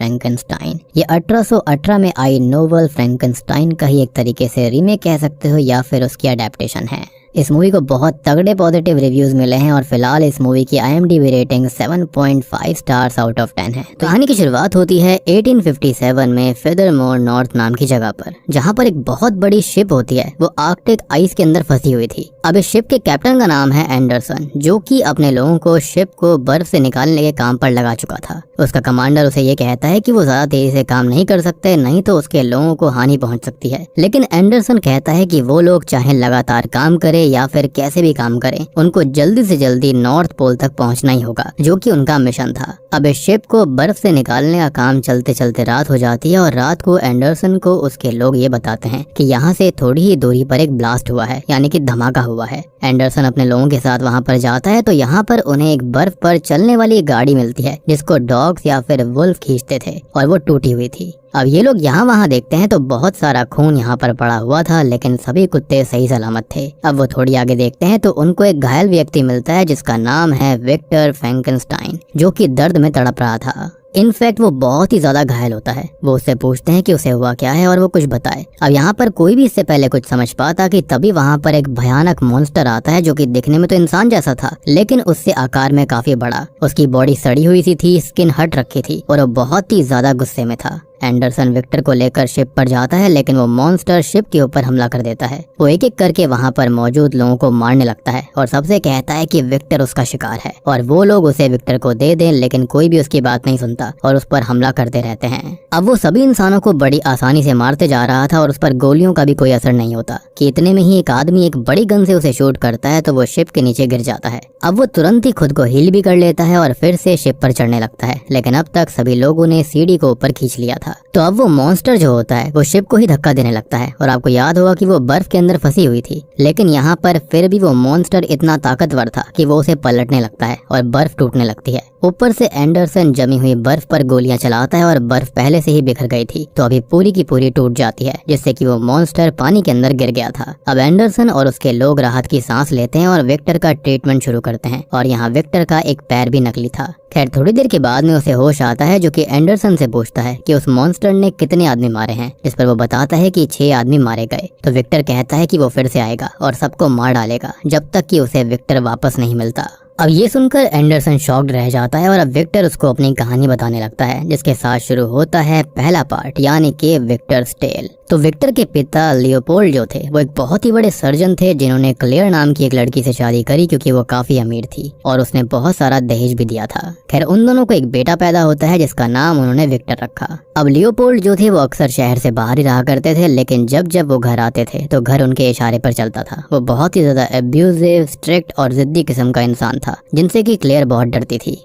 Frankenstein. ये 1818 में आई novel Frankenstein का ही एक तरीके से रीमेक कह सकते हो या फिर उसकी अडेप्टेशन है। इस मूवी को बहुत तगड़े पॉजिटिव रिव्यूज मिले हैं और फिलहाल इस मूवी की IMDb rating 7.5 stars out of 10 है। कहानी की शुरुआत होती है 1857 में फेदरमोर नॉर्थ नाम की जगह पर, जहां पर एक बहुत बड़ी शिप होती है, वो आर्कटिक आइस के अंदर फंसी हुई थी। अब इस शिप के कैप्टन का नाम है एंडरसन, जो कि अपने लोगों को शिप को बर्फ से निकालने के काम पर लगा चुका था। उसका कमांडर उसे ये कहता है कि वो ज्यादा तेजी से काम नहीं कर सकते, नहीं तो उसके लोगों को हानि पहुंच सकती है। लेकिन एंडरसन कहता है कि वो लोग चाहे लगातार काम करे या फिर कैसे भी काम करें, उनको जल्दी से जल्दी नॉर्थ पोल तक पहुंचना ही होगा, जो कि उनका मिशन था। अब इस शिप को बर्फ से निकालने का काम चलते चलते रात हो जाती है और रात को एंडरसन को उसके लोग ये बताते हैं कि यहाँ से थोड़ी ही दूरी पर एक ब्लास्ट हुआ है, यानी कि धमाका हुआ है। एंडरसन अपने लोगों के साथ वहाँ पर जाता है तो यहाँ पर उन्हें एक बर्फ पर चलने वाली गाड़ी मिलती है, जिसको डॉग्स या फिर वुल्फ खींचते थे और वो टूटी हुई थी। अब ये लोग यहाँ वहाँ देखते हैं तो बहुत सारा खून यहाँ पर पड़ा हुआ था, लेकिन सभी कुत्ते सही सलामत थे। अब वो थोड़ी आगे देखते हैं तो उनको एक घायल व्यक्ति मिलता है जिसका नाम है विक्टर फ्रैंकेनस्टाइन, जो कि दर्द में तड़प रहा था। इनफैक्ट वो बहुत ही ज्यादा घायल होता है। वो उससे पूछते हैं कि उसे हुआ क्या है और वो कुछ बताए। अब यहाँ पर कोई भी इससे पहले कुछ समझ पाता कि तभी वहाँ पर एक भयानक मॉन्स्टर आता है, जो कि दिखने में तो इंसान जैसा था, लेकिन उससे आकार में काफी बड़ा। उसकी बॉडी सड़ी हुई सी थी, स्किन हट रखी थी और वो बहुत ही ज्यादा गुस्से में था। एंडरसन विक्टर को लेकर शिप पर जाता है, लेकिन वो मॉन्स्टर शिप के ऊपर हमला कर देता है। वो एक एक करके वहाँ पर मौजूद लोगों को मारने लगता है और सबसे कहता है कि विक्टर उसका शिकार है और वो लोग उसे विक्टर को दे दें, लेकिन कोई भी उसकी बात नहीं सुनता और उस पर हमला करते रहते हैं। अब वो सभी इंसानों को बड़ी आसानी से मारते जा रहा था और उस पर गोलियों का भी कोई असर नहीं होता कि इतने में ही एक आदमी एक बड़ी गन से उसे शूट करता है तो वो शिप के नीचे गिर जाता है। अब वो तुरंत ही खुद को हील भी कर लेता है और फिर से शिप पर चढ़ने लगता है, लेकिन अब तक सभी लोगों ने सीढ़ी को ऊपर खींच लिया था। तो अब वो मॉन्स्टर जो होता है वो शिप को ही धक्का देने लगता है और आपको याद होगा कि वो बर्फ के अंदर फंसी हुई थी, लेकिन यहाँ पर फिर भी वो मॉन्स्टर इतना ताकतवर था कि वो उसे पलटने लगता है और बर्फ टूटने लगती है। ऊपर से एंडरसन जमी हुई बर्फ पर गोलियां चलाता है और बर्फ पहले से ही बिखर गई थी तो अभी पूरी की पूरी टूट जाती है, जिससे कि वो मॉन्स्टर पानी के अंदर गिर गया था। अब एंडरसन और उसके लोग राहत की सांस लेते हैं और विक्टर का ट्रीटमेंट शुरू करते हैं और यहाँ विक्टर का एक पैर भी नकली था। खैर थोड़ी देर के बाद में उसे होश आता है, जो कि एंडरसन से पूछता है कि उस मॉन्स्टर ने कितने आदमी मारे हैं, जिस पर वो बताता है कि 6 आदमी मारे गए। तो विक्टर कहता है कि वो फिर से आएगा और सबको मार डालेगा जब तक कि उसे विक्टर वापस नहीं मिलता। अब ये सुनकर एंडरसन शॉक्ड रह जाता है और अब विक्टर उसको अपनी कहानी बताने लगता है, जिसके साथ शुरू होता है पहला पार्ट, यानी कि विक्टर्स टेल। तो विक्टर के पिता लियोपोल्ड जो थे वो एक बहुत ही बड़े सर्जन थे, जिन्होंने क्लेयर नाम की एक लड़की से शादी करी क्योंकि वो काफी अमीर थी और उसने बहुत सारा दहेज भी दिया था। खैर उन दोनों को एक बेटा पैदा होता है जिसका नाम उन्होंने विक्टर रखा। अब लियोपोल्ड जो थे वो अक्सर शहर से बाहर ही रहा करते थे, लेकिन जब जब वो घर आते थे तो घर उनके इशारे पर चलता था। वो बहुत ही ज्यादा एब्यूजिव, स्ट्रिक्ट और जिद्दी किस्म का इंसान था, जिनसे कि क्लेयर बहुत डरती थी।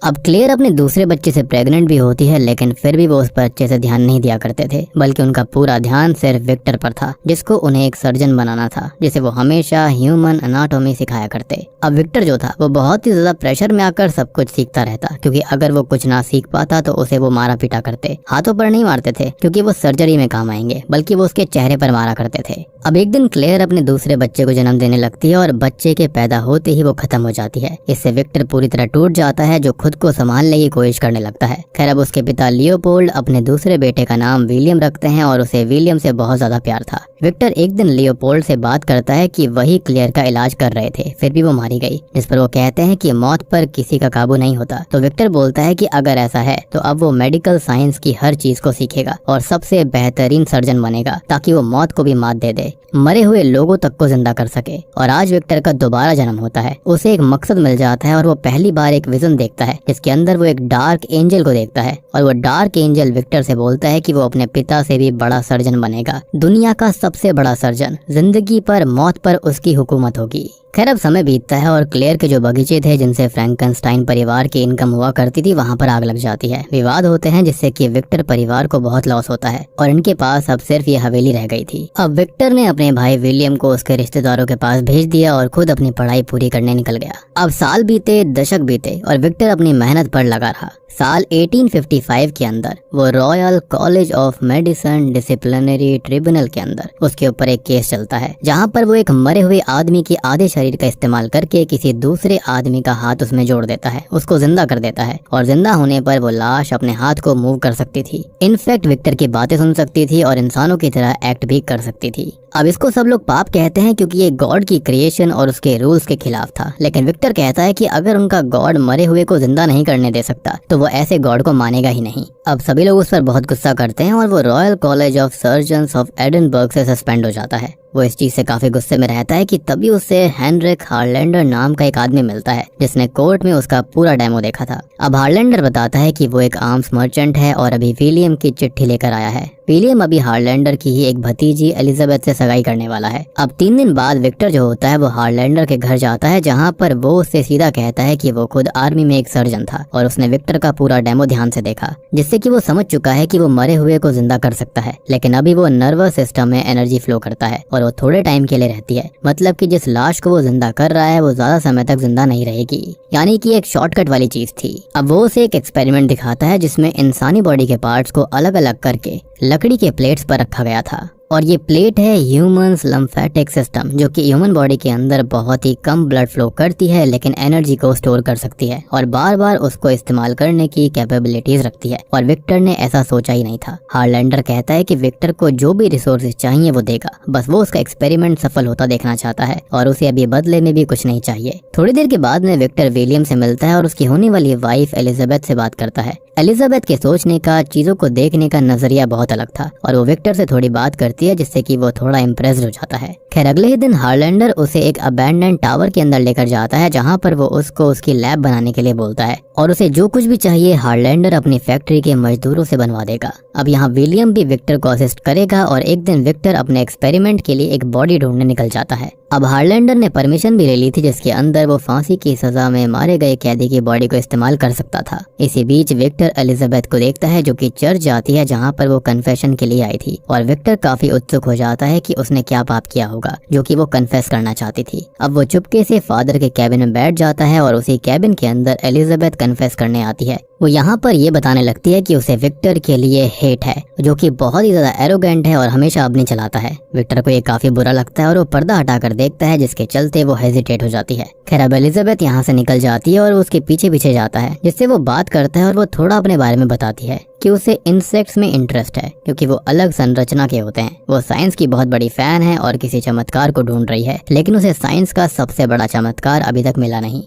अब क्लेयर अपने दूसरे बच्चे से प्रेग्नेंट भी होती है, लेकिन फिर भी वो उस पर अच्छे से ध्यान नहीं दिया करते थे, बल्कि उनका पूरा ध्यान सिर्फ विक्टर पर था, जिसको उन्हें एक सर्जन बनाना था, जिसे वो हमेशा ह्यूमन एनाटॉमी सिखाया करते। अब विक्टर जो था वो बहुत ही ज्यादा प्रेशर में आकर सब कुछ सीखता रहता, क्योंकि अगर वो कुछ ना सीख पाता तो उसे वो मारा पीटा करते। हाथों पर नहीं मारते थे क्योंकि वो सर्जरी में काम आएंगे, बल्कि वो उसके चेहरे पर मारा करते थे। अब एक दिन क्लेयर अपने दूसरे बच्चे को जन्म देने लगती है और बच्चे के पैदा होते ही वो खत्म हो जाती है। इससे विक्टर पूरी तरह टूट जाता है, जो खुद को संभालने की कोशिश करने लगता है। खैर अब उसके पिता लियोपोल्ड अपने दूसरे बेटे का नाम विलियम रखते हैं और उसे विलियम से बहुत ज्यादा प्यार था। विक्टर एक दिन लियोपोल्ड से बात करता है कि वही क्लेयर का इलाज कर रहे थे, फिर भी वो मारी गई, जिस पर वो कहते हैं कि मौत पर किसी का काबू नहीं होता। तो विक्टर बोलता है कि अगर ऐसा है तो अब वो मेडिकल साइंस की हर चीज को सीखेगा और सबसे बेहतरीन सर्जन बनेगा, ताकि वो मौत को भी मात दे दे, मरे हुए लोगों तक को जिंदा कर सके। और आज विक्टर का दोबारा जन्म होता है। उसे एक मकसद मिल जाता है और वो पहली बार एक विजन देखता है, जिसके अंदर वो एक डार्क एंजल को देखता है और वो डार्क एंजल विक्टर से बोलता है कि वो अपने पिता से भी बड़ा सर्जन बनेगा, दुनिया का सबसे बड़ा सर्जन। जिंदगी पर मौत पर उसकी हुकूमत होगी। खैर अब समय बीतता है और क्लेयर के जो बगीचे थे जिनसे फ्रैंकेनस्टाइन परिवार की इनकम हुआ करती थी, वहाँ पर आग लग जाती है। विवाद होते हैं जिससे कि विक्टर परिवार को बहुत लॉस होता है और इनके पास अब सिर्फ ये हवेली रह गई थी। अब विक्टर ने अपने भाई विलियम को उसके रिश्तेदारों के पास भेज दिया और खुद अपनी पढ़ाई पूरी करने निकल गया। अब साल बीते, दशक बीते और विक्टर अपनी मेहनत पर लगा रहा। साल 1855 के अंदर वो royal college of medicine disciplinary tribunal के अंदर उसके ऊपर एक केस चलता है, जहाँ पर वो एक मरे हुए आदमी के आधे शरीर शरीर का इस्तेमाल करके किसी दूसरे आदमी का हाथ उसमें जोड़ देता है, उसको जिंदा कर देता है और जिंदा होने पर वो लाश अपने हाथ को मूव कर सकती थी। इनफैक्ट विक्टर की बातें सुन सकती थी और इंसानों की तरह एक्ट भी कर सकती थी। अब इसको सब लोग पाप कहते हैं क्योंकि ये गॉड की क्रिएशन और उसके रूल्स के खिलाफ था, लेकिन विक्टर कहता है कि अगर उनका गॉड मरे हुए को जिंदा नहीं करने दे सकता तो वो ऐसे गॉड को मानेगा ही नहीं। अब सभी लोग उस पर बहुत गुस्सा करते हैं और वो royal college of surgeons of Edinburgh से सस्पेंड हो जाता है। वो इस चीज से काफी गुस्से में रहता है कि तभी उसे हेनरिक हार्लैंडर नाम का एक आदमी मिलता है जिसने कोर्ट में उसका पूरा डेमो देखा था। अब हार्लैंडर बताता है कि वो एक आर्म्स मर्चेंट है और अभी विलियम की चिट्ठी लेकर आया है। विलियम अभी हार्लैंडर की ही एक भतीजी एलिजाबेथ से सगाई करने वाला है। अब 3 दिन बाद विक्टर जो होता है वो हार्लैंडर के घर जाता है, जहाँ पर वो उससे सीधा कहता है कि वो खुद आर्मी में एक सर्जन था और उसने विक्टर का पूरा डेमो ध्यान से देखा, जिससे कि वो समझ चुका है कि वो मरे हुए को जिंदा कर सकता है, लेकिन अभी वो नर्वस सिस्टम में एनर्जी फ्लो करता है और वो थोड़े टाइम के लिए रहती है। मतलब कि जिस लाश को वो जिंदा कर रहा है वो ज्यादा समय तक जिंदा नहीं रहेगी, यानी कि एक शॉर्टकट वाली चीज थी। अब वो उसे एक एक्सपेरिमेंट दिखाता है जिसमें इंसानी बॉडी के पार्ट्स को अलग अलग करके लकड़ी के प्लेट्स पर रखा गया था और ये प्लेट है ह्यूमंस लम्फेटिक सिस्टम, जो कि ह्यूमन बॉडी के अंदर बहुत ही कम ब्लड फ्लो करती है लेकिन एनर्जी को स्टोर कर सकती है और बार बार उसको इस्तेमाल करने की कैपेबिलिटीज रखती है। और विक्टर ने ऐसा सोचा ही नहीं था। हार्लैंडर कहता है कि विक्टर को जो भी रिसोर्सेज चाहिए वो देगा, बस वो उसका एक्सपेरिमेंट सफल होता देखना चाहता है और उसे अभी बदले में भी कुछ नहीं चाहिए। थोड़ी देर के बाद में विक्टर विलियम से मिलता है और उसकी होने वाली वाइफ एलिजाबेथ से बात करता है। एलिजाबेथ के सोचने का, चीजों को देखने का नजरिया बहुत अलग था और वो विक्टर से थोड़ी बात करती है जिससे कि वो थोड़ा इम्प्रेस्ड हो जाता है। खैर अगले ही दिन हार्लैंडर उसे एक अबैंडन टावर के अंदर लेकर जाता है, जहाँ पर वो उसको उसकी लैब बनाने के लिए बोलता है और उसे जो कुछ भी चाहिए हार्लैंडर अपनी फैक्ट्री के मजदूरों से बनवा देगा। अब यहाँ विलियम भी विक्टर को असिस्ट करेगा और एक दिन विक्टर अपने एक्सपेरिमेंट के लिए एक बॉडी ढूंढने निकल जाता है। अब हार्लैंडर ने परमिशन भी ले ली थी जिसके अंदर वो फांसी की सजा में मारे गए कैदी की बॉडी को इस्तेमाल कर सकता था। इसी बीच विक्टर एलिजाबेथ को देखता है जो कि चर्च जाती है जहाँ पर वो कन्फेशन के लिए आई थी और विक्टर काफी उत्सुक हो जाता है कि उसने क्या पाप किया होगा जो कि वो कन्फेस करना चाहती थी। अब वो चुपके से फादर के कैबिन में बैठ जाता है और उसी कैबिन के अंदर एलिजाबेथ कन्फेस करने आती है। वो यहाँ पर ये बताने लगती है कि उसे विक्टर के लिए हेट है, जो कि बहुत ही ज्यादा एरोगेंट है और हमेशा अपनी चलाता है। विक्टर को ये काफी बुरा लगता है और वो पर्दा हटाकर देखता है जिसके चलते वो हेजिटेट हो जाती है। खैर अब एलिजाबेथ यहाँ से निकल जाती है और उसके पीछे पीछे जाता है, जिससे वो बात करता है और वो थोड़ा अपने बारे में बताती है कि उसे इंसेक्ट्स में इंटरेस्ट है क्योंकि वो अलग संरचना के होते हैं। वो साइंस की बहुत बड़ी फैन है और किसी चमत्कार को ढूंढ रही है, लेकिन उसे साइंस का सबसे बड़ा चमत्कार अभी तक मिला नहीं।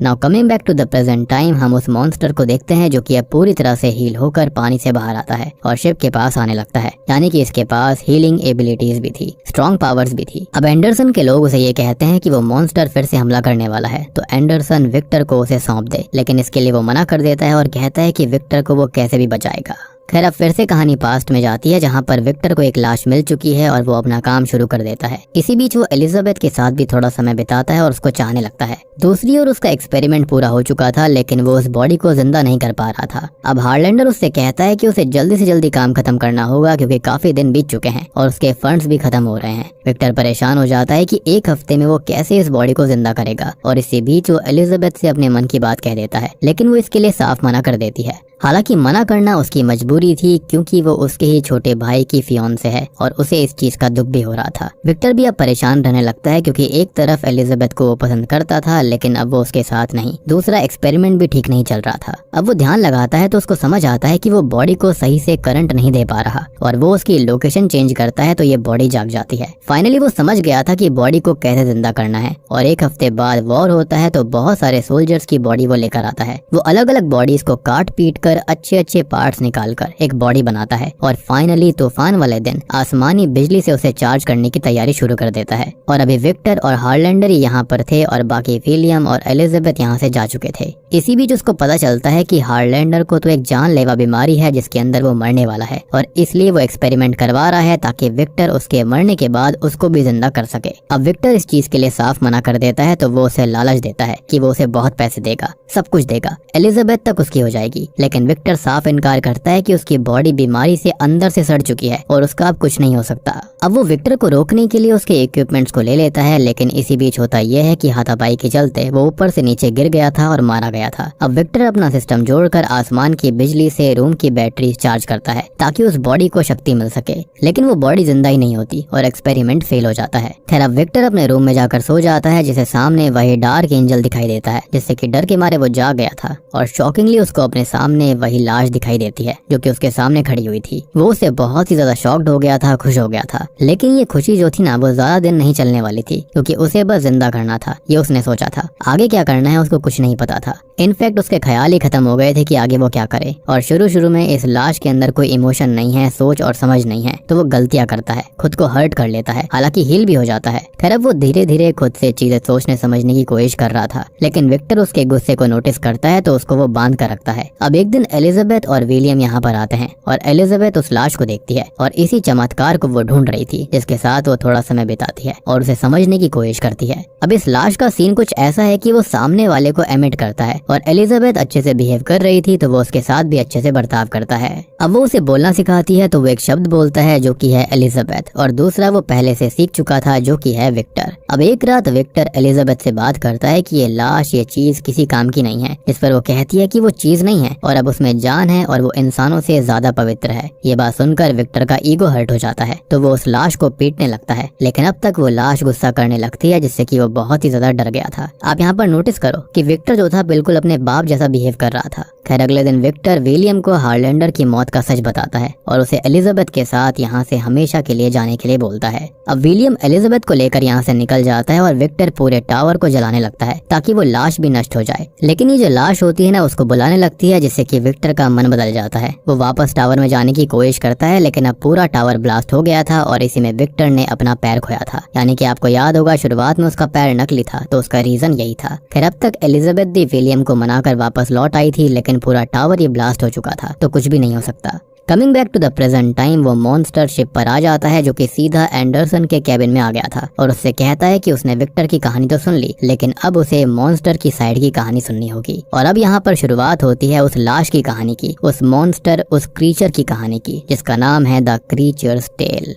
Now coming back to the present time, हम उस मॉन्स्टर को देखते हैं जो कि अब पूरी तरह से हील होकर पानी से बाहर आता है और शिप के पास आने लगता है, यानी कि इसके पास हीलिंग एबिलिटीज भी थी, स्ट्रॉन्ग पावर्स भी थी। अब एंडरसन के लोग उसे ये कहते हैं कि वो मॉन्स्टर फिर से हमला करने वाला है, तो एंडरसन विक्टर को उसे सौंप दे, लेकिन इसके लिए वो मना कर देता है और कहता है कि विक्टर को वो कैसे भी बचाएगा। खैर अब फिर से कहानी पास्ट में जाती है जहाँ पर विक्टर को एक लाश मिल चुकी है और वो अपना काम शुरू कर देता है। इसी बीच वो एलिजाबेथ के साथ भी थोड़ा समय बिताता है और उसको चाहने लगता है। दूसरी ओर उसका एक्सपेरिमेंट पूरा हो चुका था लेकिन वो उस बॉडी को जिंदा नहीं कर पा रहा था। अब हार्लैंडर उससे कहता है कि उसे जल्दी से जल्दी काम खत्म करना होगा क्योंकि काफी दिन बीत चुके हैं और उसके फंड्स भी खत्म हो रहे हैं। विक्टर परेशान हो जाता है कि एक हफ्ते में वो कैसे इस बॉडी को जिंदा करेगा और इसी बीच वो एलिजाबेथ से अपने मन की बात कह देता है, लेकिन वो इसके लिए साफ मना कर देती है। हालांकि मना करना उसकी मजबूरी थी क्योंकि वो उसके ही छोटे भाई की फियांसे है और उसे इस चीज का दुख भी हो रहा था। विक्टर भी अब परेशान रहने लगता है क्योंकि एक तरफ एलिजाबेथ को वो पसंद करता था लेकिन अब वो उसके साथ नहीं, दूसरा एक्सपेरिमेंट भी ठीक नहीं चल रहा था। अब वो ध्यान लगाता है तो उसको समझ आता है कि वो बॉडी को सही से करंट नहीं दे पा रहा और वो उसकी लोकेशन चेंज करता है तो ये बॉडी जाग जाती है। फाइनली वो समझ गया था कि बॉडी को कैसे जिंदा करना है और एक हफ्ते बाद वॉर होता है तो बहुत सारे सोल्जर्स की बॉडी वो लेकर आता है। वो अलग अलग बॉडीज को काट पीट कर अच्छे अच्छे पार्ट्स निकालकर एक बॉडी बनाता है और फाइनली तूफान वाले दिन आसमानी बिजली से उसे चार्ज करने की तैयारी शुरू कर देता है। और अभी विक्टर और हार्लैंडर यहाँ पर थे और बाकी विलियम और एलिजाबेथ यहाँ से जा चुके थे। इसी बीच उसको पता चलता है कि हार्लैंडर को तो एक जानलेवा बीमारी है जिसके अंदर वो मरने वाला है और इसलिए वो एक्सपेरिमेंट करवा रहा है ताकि विक्टर उसके मरने के बाद उसको भी जिंदा कर सके। अब विक्टर इस चीज के लिए साफ मना कर देता है तो वो उसे लालच देता है कि वो उसे बहुत पैसे देगा, सब कुछ देगा, एलिजाबेथ तक उसकी हो जाएगी, लेकिन लेकिन विक्टर साफ इनकार करता है कि उसकी बॉडी बीमारी से अंदर से सड़ चुकी है और उसका अब कुछ नहीं हो सकता। अब वो विक्टर को रोकने के लिए उसके इक्विपमेंट्स को ले लेता है, लेकिन इसी बीच होता यह है कि हाथापाई के चलते वो ऊपर से नीचे गिर गया था और मारा गया था। अब विक्टर अपना सिस्टम जोड़कर आसमान की बिजली से रूम की बैटरी चार्ज करता है ताकि उस बॉडी को शक्ति मिल सके, लेकिन वो बॉडी जिंदा ही नहीं होती और एक्सपेरिमेंट फेल हो जाता है। खैर अब विक्टर अपने रूम में जाकर सो जाता है, जिसे सामने वही डार्क एंजल दिखाई देता है, जिससे कि डर के मारे वो जाग गया था और शॉकिंगली उसको अपने सामने वही लाश दिखाई देती है जो कि उसके सामने खड़ी हुई थी। वो उससे बहुत ही ज्यादा शॉक्ड हो गया था, खुश हो गया था, लेकिन ये खुशी जो थी ना वो ज्यादा दिन नहीं चलने वाली थी, क्योंकि उसे बस जिंदा करना था, ये उसने सोचा था। आगे क्या करना है उसको कुछ नहीं पता था। इनफैक्ट उसके ख्याल ही खत्म हो गए थे कि आगे वो क्या करे। और शुरू में इस लाश के अंदर कोई इमोशन नहीं है, सोच और समझ नहीं है, तो वो गलतियां करता है, खुद को हर्ट कर लेता है, हालांकि हील भी हो जाता है। खैर अब वो धीरे धीरे खुद से चीजें सोचने समझने की कोशिश कर रहा था, लेकिन विक्टर उसके गुस्से को नोटिस करता है तो उसको वो बांध कर रखता है। अब एक दिन एलिजाबेथ और विलियम यहाँ पर आते हैं और एलिजाबेथ उस लाश को देखती है और इसी चमत्कार को वो ढूंढ रही थी जिसके साथ वो थोड़ा समय बिताती है और उसे समझने की कोशिश करती है। अब इस लाश का सीन कुछ ऐसा है कि वो सामने वाले को एमिट करता है और एलिजाबेथ अच्छे से बिहेव कर रही थी तो वो उसके साथ भी अच्छे से बर्ताव करता है। अब वो उसे बोलना सिखाती है तो वो एक शब्द बोलता है जो कि है एलिजाबेथ, और दूसरा वो पहले से सीख चुका था जो कि है विक्टर। अब एक रात विक्टर एलिजाबेथ से बात करता है कि ये लाश, ये चीज किसी काम की नहीं है, जिस पर वो कहती है कि वो चीज नहीं है और अब उसमें जान है और वो इंसानों से ज्यादा पवित्र है। ये बात सुनकर विक्टर का ईगो हर्ट हो जाता है तो वो उस लाश को पीटने लगता है, लेकिन अब तक वो लाश गुस्सा करने लगती है, जिससे कि वो बहुत ही ज्यादा डर गया था। आप यहाँ पर नोटिस करो कि विक्टर जो था बिल्कुल अपने बाप जैसा बिहेव कर रहा था। खैर अगले दिन विक्टर विलियम को हार्लैंडर की मौत का सच बताता है और उसे एलिजाबेथ के साथ यहाँ से हमेशा के लिए जाने के लिए बोलता है। अब विलियम एलिजाबेथ को लेकर यहाँ से निकल जाता है और विक्टर पूरे टावर को जलाने लगता है ताकि वो लाश भी नष्ट हो जाए, लेकिन ये जो लाश होती है ना उसको बुलाने लगती है, जिससे कि विक्टर का मन बदल जाता है। वो वापस टावर में जाने की कोशिश करता है, लेकिन अब पूरा टावर ब्लास्ट हो गया था और इसी में विक्टर ने अपना पैर खोया था। यानी कि आपको याद होगा शुरुआत में उसका पैर नकली था, तो उसका रीजन यही था। खैर अब तक एलिजाबेथ भी विलियम को मनाकर वापस लौट आई थी, लेकिन पूरा टावर ये ब्लास्ट हो चुका था, तो कुछ भी नहीं हो सकता। Coming back to the present time, वो मॉन्स्टर शिप पर आ जाता है जो कि सीधा एंडरसन के कैबिन में आ गया था और उससे कहता है कि उसने विक्टर की कहानी तो सुन ली, लेकिन अब उसे मॉन्स्टर की साइड की कहानी सुननी होगी। और अब यहाँ पर शुरुआत होती है उस लाश की कहानी की, उस मॉन्स्टर, उस क्रीचर की कहानी की, जिसका नाम है द क्रीचर्स टेल।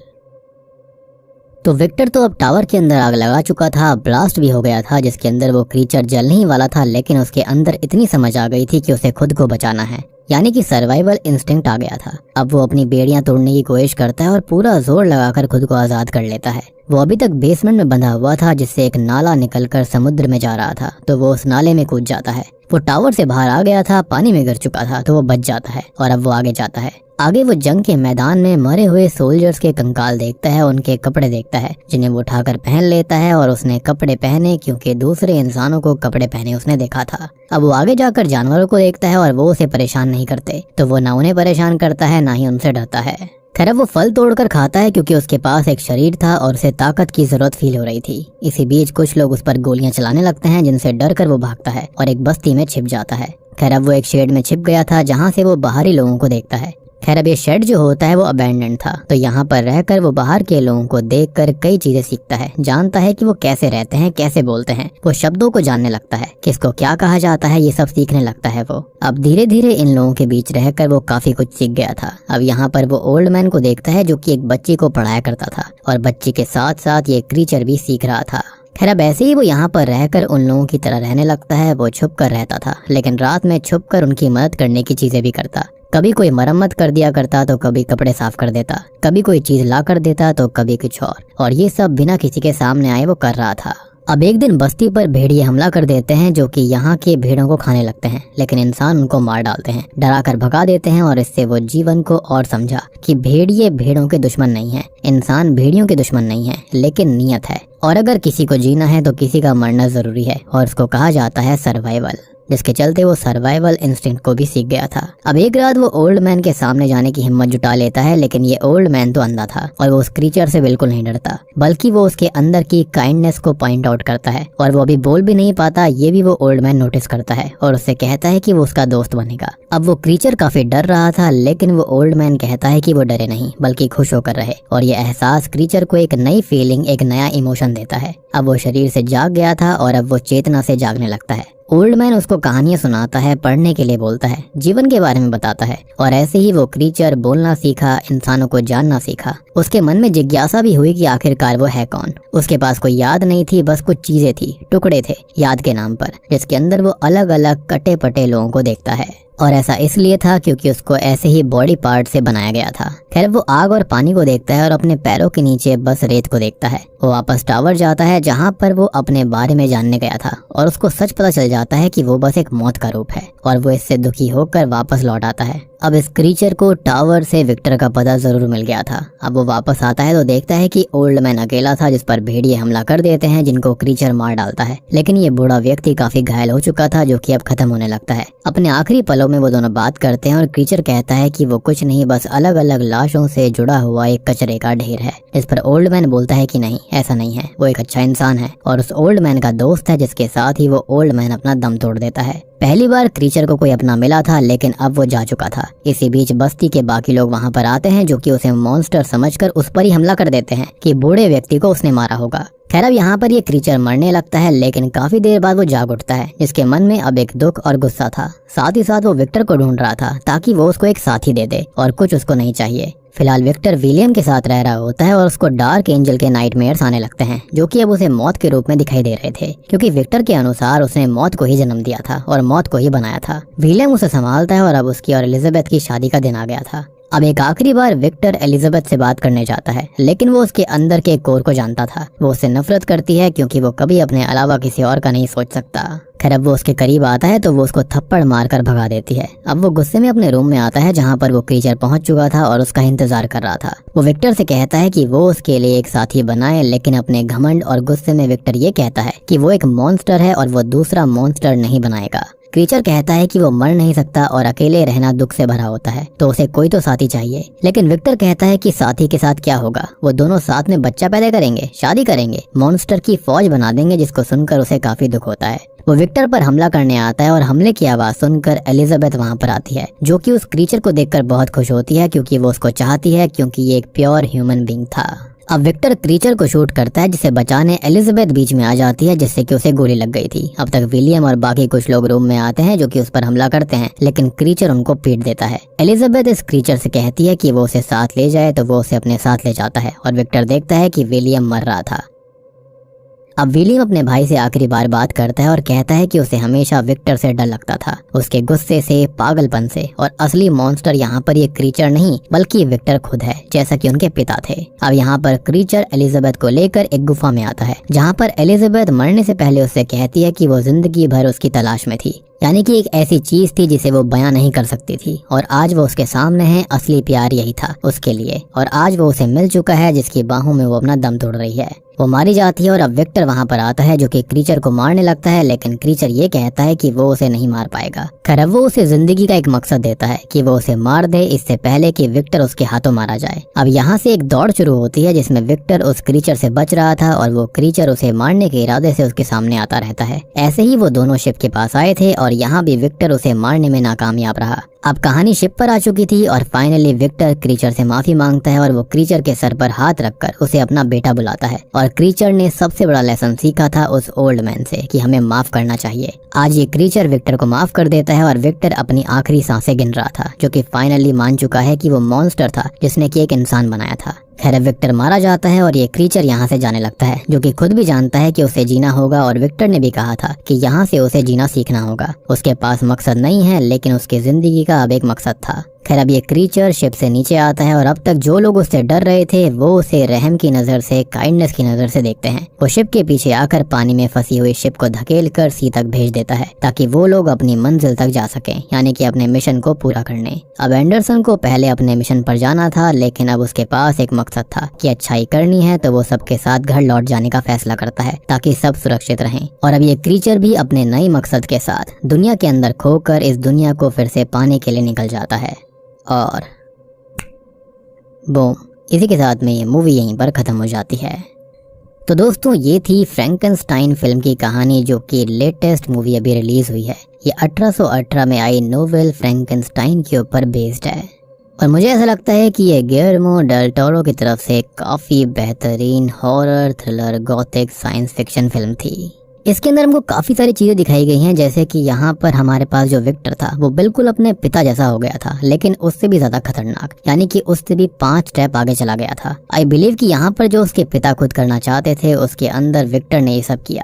तो विक्टर तो अब टावर के अंदर आग लगा चुका था, ब्लास्ट भी हो गया था जिसके अंदर वो क्रीचर जलने ही वाला था, लेकिन उसके अंदर इतनी समझ आ गई थी कि उसे खुद को बचाना है, यानी कि सर्वाइवल इंस्टिंक्ट आ गया था। अब वो अपनी बेड़ियां तोड़ने की कोशिश करता है और पूरा जोर लगाकर खुद को आजाद कर लेता है। वो अभी तक बेसमेंट में बंधा हुआ था जिससे एक नाला निकलकर समुद्र में जा रहा था, तो वो उस नाले में कूद जाता है। वो टावर से बाहर आ गया था, पानी में गिर चुका था, तो वो बच जाता है और अब वो आगे जाता है। आगे वो जंग के मैदान में मरे हुए सोल्जर्स के कंकाल देखता है, उनके कपड़े देखता है जिन्हें वो उठाकर पहन लेता है, और उसने कपड़े पहने क्योंकि दूसरे इंसानों को कपड़े पहने उसने देखा था। अब वो आगे जाकर जानवरों को देखता है और वो उसे परेशान नहीं करते, तो वो ना उन्हें परेशान करता है ना ही उनसे डरता है। खैर वो फल तोड़कर खाता है क्योंकि उसके पास एक शरीर था और उसे ताकत की जरूरत फील हो रही थी। इसी बीच कुछ लोग उस पर गोलियां चलाने लगते हैं जिनसे डर कर वो भागता है और एक बस्ती में छिप जाता है। खैर अब वो एक शेड में छिप गया था जहाँ से वो बाहरी लोगों को देखता है। खैर अब ये शेड जो होता है वो अबैंडन था, तो यहाँ पर रहकर वो बाहर के लोगों को देखकर कई चीजें सीखता है, जानता है कि वो कैसे रहते हैं, कैसे बोलते हैं, वो शब्दों को जानने लगता है, किसको क्या कहा जाता है, ये सब सीखने लगता है वो। अब धीरे धीरे इन लोगों के बीच रहकर वो काफी कुछ सीख गया था। अब यहाँ पर वो ओल्ड मैन को देखता है जो कि एक बच्ची को पढ़ाया करता था और बच्ची के साथ साथ ये क्रीचर भी सीख रहा था। खैर अब ऐसे ही वो यहाँ पर रहकर उन लोगों की तरह रहने लगता है। वो छुप कर रहता था, लेकिन रात में छुप कर उनकी मदद करने की चीजें भी करता। कभी कोई मरम्मत कर दिया करता तो कभी कपड़े साफ कर देता, कभी कोई चीज ला कर देता तो कभी कुछ और ये सब बिना किसी के सामने आए वो कर रहा था। अब एक दिन बस्ती पर भेड़िए हमला कर देते हैं जो कि यहाँ के भेड़ों को खाने लगते हैं, लेकिन इंसान उनको मार डालते हैं, डरा कर भगा देते हैं, और इससे वो जीवन को और समझा कि भेड़िए भेड़ों के दुश्मन नहीं है, इंसान भेड़ियों के दुश्मन नहीं है, लेकिन नियत है। और अगर किसी को जीना है तो किसी का मरना जरूरी है, और उसको कहा जाता है सर्वाइवल, जिसके चलते वो सर्वाइवल इंस्टिंक्ट को भी सीख गया था। अब एक रात वो ओल्ड मैन के सामने जाने की हिम्मत जुटा लेता है, लेकिन ये ओल्ड मैन तो अंधा था और वो उस क्रीचर से बिल्कुल नहीं डरता, बल्कि वो उसके अंदर की काइंडनेस को पॉइंट आउट करता है, और वो अभी बोल भी नहीं पाता, ये भी वो ओल्ड मैन नोटिस करता है और उससे कहता है कि वो उसका दोस्त बनेगा। अब वो क्रीचर काफी डर रहा था, लेकिन वो ओल्ड मैन कहता है कि वो डरे नहीं बल्कि खुश होकर रहे, और ये एहसास क्रीचर को एक नई फीलिंग, एक नया इमोशन देता है। अब वो शरीर से जाग गया था और अब वो चेतना से जागने लगता है। ओल्ड मैन उसको कहानियां सुनाता है, पढ़ने के लिए बोलता है, जीवन के बारे में बताता है और ऐसे ही वो क्रीचर बोलना सीखा, इंसानों को जानना सीखा। उसके मन में जिज्ञासा भी हुई कि आखिरकार वो है कौन। उसके पास कोई याद नहीं थी, बस कुछ चीजें थी, टुकड़े थे याद के नाम पर, जिसके अंदर वो अलग अलग कटे पटे लोगों को देखता है। और ऐसा इसलिए था क्योंकि उसको ऐसे ही बॉडी पार्ट से बनाया गया था। खैर वो आग और पानी को देखता है और अपने पैरों के नीचे बस रेत को देखता है। वो वापस टावर जाता है जहाँ पर वो अपने बारे में जानने गया था और उसको सच पता चल जाता है कि वो बस एक मौत का रूप है और वो इससे दुखी होकर वापस लौट आता है। अब इस क्रीचर को टावर से विक्टर का पता जरूर मिल गया था। अब वो वापस आता है तो देखता है कि ओल्ड मैन अकेला था, जिस पर भेड़िए हमला कर देते हैं, जिनको क्रीचर मार डालता है। लेकिन ये बूढ़ा व्यक्ति काफी घायल हो चुका था, जो कि अब खत्म होने लगता है। अपने आखिरी पलों में वो दोनों बात करते हैं और क्रीचर कहता है कि वो कुछ नहीं, बस अलग अलग लाशों से जुड़ा हुआ एक कचरे का ढेर है। इस पर ओल्ड मैन बोलता है कि नहीं, ऐसा नहीं है, वो एक अच्छा इंसान है और उस ओल्ड मैन का दोस्त है, जिसके साथ ही वो ओल्ड मैन अपना दम तोड़ देता है। पहली बार क्रीचर को कोई अपना मिला था, लेकिन अब वो जा चुका था। इसी बीच बस्ती के बाकी लोग वहाँ पर आते हैं, जो कि उसे मॉन्स्टर समझकर उस पर ही हमला कर देते हैं कि बूढ़े व्यक्ति को उसने मारा होगा। खैर अब यहाँ पर ये क्रीचर मरने लगता है, लेकिन काफी देर बाद वो जाग उठता है, जिसके मन में अब एक दुख और गुस्सा था। साथ ही साथ वो विक्टर को ढूंढ रहा था ताकि वो उसको एक साथी दे दे और कुछ उसको नहीं चाहिए। फिलहाल विक्टर विलियम के साथ रह रहा होता है और उसको डार्क एंजल के नाइटमेयर्स आने लगते हैं, जो कि अब उसे मौत के रूप में दिखाई दे रहे थे, क्योंकि विक्टर के अनुसार उसने मौत को ही जन्म दिया था और मौत को ही बनाया था। विलियम उसे संभालता है और अब उसकी और एलिजाबेथ की शादी का दिन आ गया था। अब एक आखिरी बार विक्टर एलिजाबेथ से बात करने जाता है, लेकिन वो उसके अंदर के कोर को जानता था। वो उससे नफरत करती है क्योंकि वो कभी अपने अलावा किसी और का नहीं सोच सकता। खैर अब वो उसके करीब आता है तो वो उसको थप्पड़ मारकर भगा देती है। अब वो गुस्से में अपने रूम में आता है, जहाँ पर वो क्रीचर पहुंच चुका था और उसका इंतजार कर रहा था। वो विक्टर से कहता है कि वो उसके लिए एक साथी बनाए, लेकिन अपने घमंड और गुस्से में विक्टर ये कहता है कि वो एक मॉन्स्टर है और वो दूसरा मॉन्स्टर नहीं बनाएगा। क्रीचर कहता है कि वो मर नहीं सकता और अकेले रहना दुख से भरा होता है, तो उसे कोई तो साथी चाहिए। लेकिन विक्टर कहता है कि साथी के साथ क्या होगा, वो दोनों साथ में बच्चा पैदा करेंगे, शादी करेंगे, मॉन्स्टर की फौज बना देंगे, जिसको सुनकर उसे काफी दुख होता है। वो विक्टर पर हमला करने आता है और हमले की आवाज सुनकर एलिजाबेथ वहाँ पर आती है, जो कि उस क्रीचर को देखकर बहुत खुश होती है, क्योंकि वो उसको चाहती है, क्योंकि ये एक प्योर ह्यूमन बीइंग था। अब विक्टर क्रीचर को शूट करता है, जिसे बचाने एलिजाबेथ बीच में आ जाती है, जिससे कि उसे गोली लग गई थी। अब तक विलियम और बाकी कुछ लोग रूम में आते हैं, जो कि उस पर हमला करते हैं, लेकिन क्रीचर उनको पीट देता है। एलिजाबेथ इस क्रीचर से कहती है कि वो उसे साथ ले जाए, तो वो उसे अपने साथ ले जाता है और विक्टर देखता है कि विलियम मर रहा था। अब विलियम अपने भाई से आखिरी बार बात करता है और कहता है कि उसे हमेशा विक्टर से डर लगता था, उसके गुस्से से, पागलपन से, और असली मॉन्स्टर यहाँ पर ये क्रीचर नहीं बल्कि विक्टर खुद है, जैसा कि उनके पिता थे। अब यहाँ पर क्रीचर एलिजाबेथ को लेकर एक गुफा में आता है, जहाँ पर एलिजाबेथ मरने से पहले उससे कहती है कि वो जिंदगी भर उसकी तलाश में थी, यानी कि एक ऐसी चीज थी जिसे वो बयां नहीं कर सकती थी, और आज वो उसके सामने है। असली प्यार यही था उसके लिए, और आज वो उसे मिल चुका है, जिसकी बाहों में वो अपना दम तोड़ रही है। वो मारी जाती है और अब विक्टर वहाँ पर आता है, जो कि क्रीचर को मारने लगता है, लेकिन क्रीचर ये कहता है कि वो उसे नहीं मार पाएगा। खैर अब वो उसे जिंदगी का एक मकसद देता है कि वो उसे मार दे, इससे पहले कि विक्टर उसके हाथों मारा जाए। अब यहाँ से एक दौड़ शुरू होती है, जिसमें विक्टर उस क्रीचर से बच रहा था और वो क्रीचर उसे मारने के इरादे से उसके सामने आता रहता है। ऐसे ही वो दोनों शिप के पास आए थे और यहाँ भी विक्टर उसे मारने में नाकामयाब रहा। अब कहानी शिप पर आ चुकी थी और फाइनली विक्टर क्रीचर से माफी मांगता है और वो क्रीचर के सर पर हाथ रखकर उसे अपना बेटा बुलाता है। और क्रीचर ने सबसे बड़ा लेसन सीखा था उस ओल्ड मैन से कि हमें माफ करना चाहिए। आज ये क्रीचर विक्टर को माफ कर देता है और विक्टर अपनी आखिरी सांसें गिन रहा था, जो कि फाइनली मान चुका है कि वो मॉन्स्टर था जिसने कि एक इंसान बनाया था। खैर विक्टर मारा जाता है और ये क्रीचर यहाँ से जाने लगता है, जो कि खुद भी जानता है कि उसे जीना होगा, और विक्टर ने भी कहा था कि यहाँ से उसे जीना सीखना होगा। उसके पास मकसद नहीं है, लेकिन उसकी जिंदगी का अब एक मकसद था। खैर अब ये क्रीचर शिप से नीचे आता है और अब तक जो लोग उससे डर रहे थे वो उसे रहम की नजर से, काइंडनेस की नजर से देखते हैं। वो शिप के पीछे आकर पानी में फंसी हुई शिप को धकेल कर सी तक भेज देता है, ताकि वो लोग अपनी मंजिल तक जा सकें, यानी कि अपने मिशन को पूरा करने। अब एंडरसन को पहले अपने मिशन पर जाना था, लेकिन अब उसके पास एक मकसद था कि अच्छाई करनी है, तो वो सबके साथ घर लौट जाने का फैसला करता है ताकि सब सुरक्षित रहें। और अब ये क्रीचर भी अपने नए मकसद के साथ दुनिया के अंदर खोकर इस दुनिया को फिर से पाने के लिए निकल जाता है। और बूम, इसी के साथ में ये मूवी यहीं पर खत्म हो जाती है। तो दोस्तों ये थी फ्रैंकनस्टाइन फिल्म की कहानी, जो कि लेटेस्ट मूवी अभी रिलीज हुई है। ये 1818 में आई नोवेल फ्रैंकनस्टाइन के ऊपर बेस्ड है, और मुझे ऐसा लगता है कि ये गिलर्मो डेल टोरो की तरफ से काफ़ी बेहतरीन horror, thriller, Gothic, science fiction film थी। इसके अंदर हमको काफी सारी चीजें दिखाई गई हैं, जैसे कि यहाँ पर हमारे पास जो विक्टर था वो बिल्कुल अपने पिता जैसा हो गया था, लेकिन उससे भी ज्यादा खतरनाक, यानी कि उससे भी 5 स्टेप आगे चला गया था। आई बिलीव कि यहाँ पर जो उसके पिता खुद करना चाहते थे उसके अंदर विक्टर ने ये सब किया।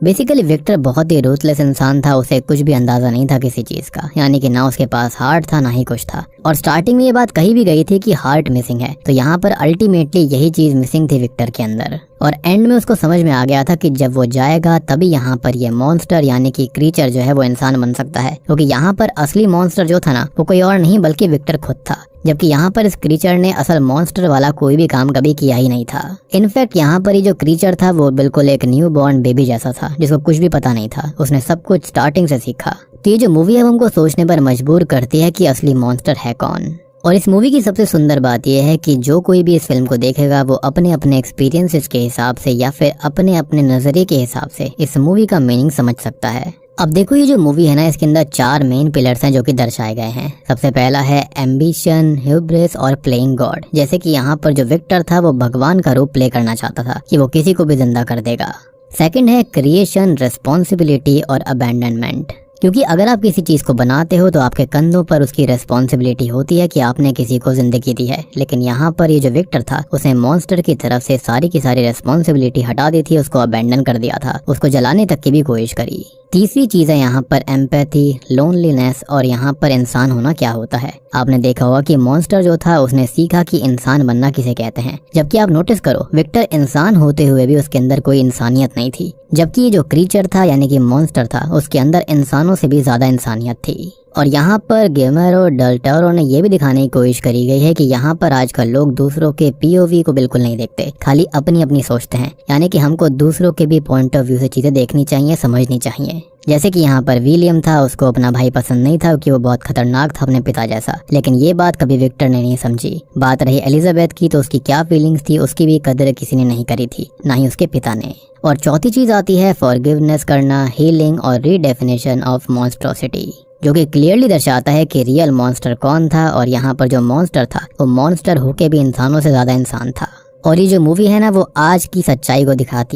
बेसिकली विक्टर बहुत ही रूथलेस इंसान था, उसे कुछ भी अंदाजा नहीं था किसी चीज का, यानी कि ना उसके पास हार्ट था ना ही कुछ था। और स्टार्टिंग में ये बात कही भी गई थी कि हार्ट मिसिंग है, तो यहाँ पर अल्टीमेटली यही चीज मिसिंग थी विक्टर के अंदर। और एंड में उसको समझ में आ गया था कि जब वो जाएगा तभी यहाँ पर ये मॉन्स्टर यानी कि क्रीचर जो है वो इंसान बन सकता है, क्योंकि यहाँ पर असली मॉन्स्टर जो था ना वो कोई और नहीं बल्कि विक्टर खुद था, जबकि यहाँ पर इस क्रीचर ने असल मॉन्स्टर वाला कोई भी काम कभी किया ही नहीं था। इनफैक्ट यहाँ पर ये जो क्रीचर था वो बिल्कुल एक न्यू बॉर्न बेबी जैसा था, जिसको कुछ भी पता नहीं था, उसने सब कुछ स्टार्टिंग से सीखा। तो ये जो मूवी है हमको सोचने पर मजबूर करती है कि असली मॉन्स्टर है कौन। और इस मूवी की सबसे सुंदर बात यह है कि जो कोई भी इस फिल्म को देखेगा वो अपने अपने एक्सपीरियंसेस के हिसाब से या फिर अपने अपने नजरिए के हिसाब से इस मूवी का मीनिंग समझ सकता है। अब देखो ये जो मूवी है ना, इसके अंदर 4 मेन पिलर्स हैं जो कि दर्शाए गए हैं। सबसे पहला है एम्बिशन, ह्यूब्रिस और प्लेइंग गॉड। जैसे कि यहाँ पर जो विक्टर था वो भगवान का रूप प्ले करना चाहता था कि वो किसी को भी जिंदा कर देगा। सेकंड है क्रिएशन, रिस्पॉन्सिबिलिटी और अबैंडनमेंट, क्योंकि अगर आप किसी चीज को बनाते हो तो आपके कंधों पर उसकी रेस्पॉन्सिबिलिटी होती है कि आपने किसी को जिंदगी दी है। लेकिन यहाँ पर ये जो विक्टर था उसने मॉन्स्टर की तरफ से सारी की सारी रेस्पॉन्सिबिलिटी हटा दी थी, उसको अबैंडन कर दिया था, उसको जलाने तक की भी कोशिश करी। तीसरी चीज है यहाँ पर एम्पैथी, लोनलीनेस और यहाँ पर इंसान होना क्या होता है। आपने देखा होगा कि मॉन्स्टर जो था उसने सीखा कि इंसान बनना किसे कहते हैं, जबकि आप नोटिस करो विक्टर इंसान होते हुए भी उसके अंदर कोई इंसानियत नहीं थी, जबकि ये जो क्रीचर था यानी कि मॉन्स्टर था उसके अंदर इंसानों से भी ज्यादा इंसानियत थी। और यहाँ पर गेमरो डेल टोरो ने यह भी दिखाने की कोशिश करी गई है कि यहाँ पर आजकल लोग दूसरों के पीओवी को बिल्कुल नहीं देखते, खाली अपनी अपनी सोचते हैं, यानी कि हमको दूसरों के भी पॉइंट ऑफ व्यू से चीजें देखनी चाहिए, समझनी चाहिए। जैसे कि यहाँ पर विलियम था, उसको अपना भाई पसंद नहीं था क्योंकि वो बहुत खतरनाक था अपने पिता जैसा, लेकिन ये बात कभी विक्टर ने नहीं समझी। बात रही एलिजाबेथ की, तो उसकी क्या फीलिंग्स थी उसकी भी कदर किसी ने नहीं करी थी, ना ही उसके पिता ने। और चौथी चीज आती है फॉरगिवनेस करना, हीलिंग और रीडेफिनेशन ऑफ मॉन्स्ट्रोसिटी, जो कि क्लियरली दर्शाता है कि रियल मॉन्स्टर कौन था। और यहाँ पर जो मॉन्स्टर था वो मॉन्स्टर होके भी इंसानों से ज्यादा इंसान था। और ये जो मूवी है ना वो आज की सच्चाई को दिखाती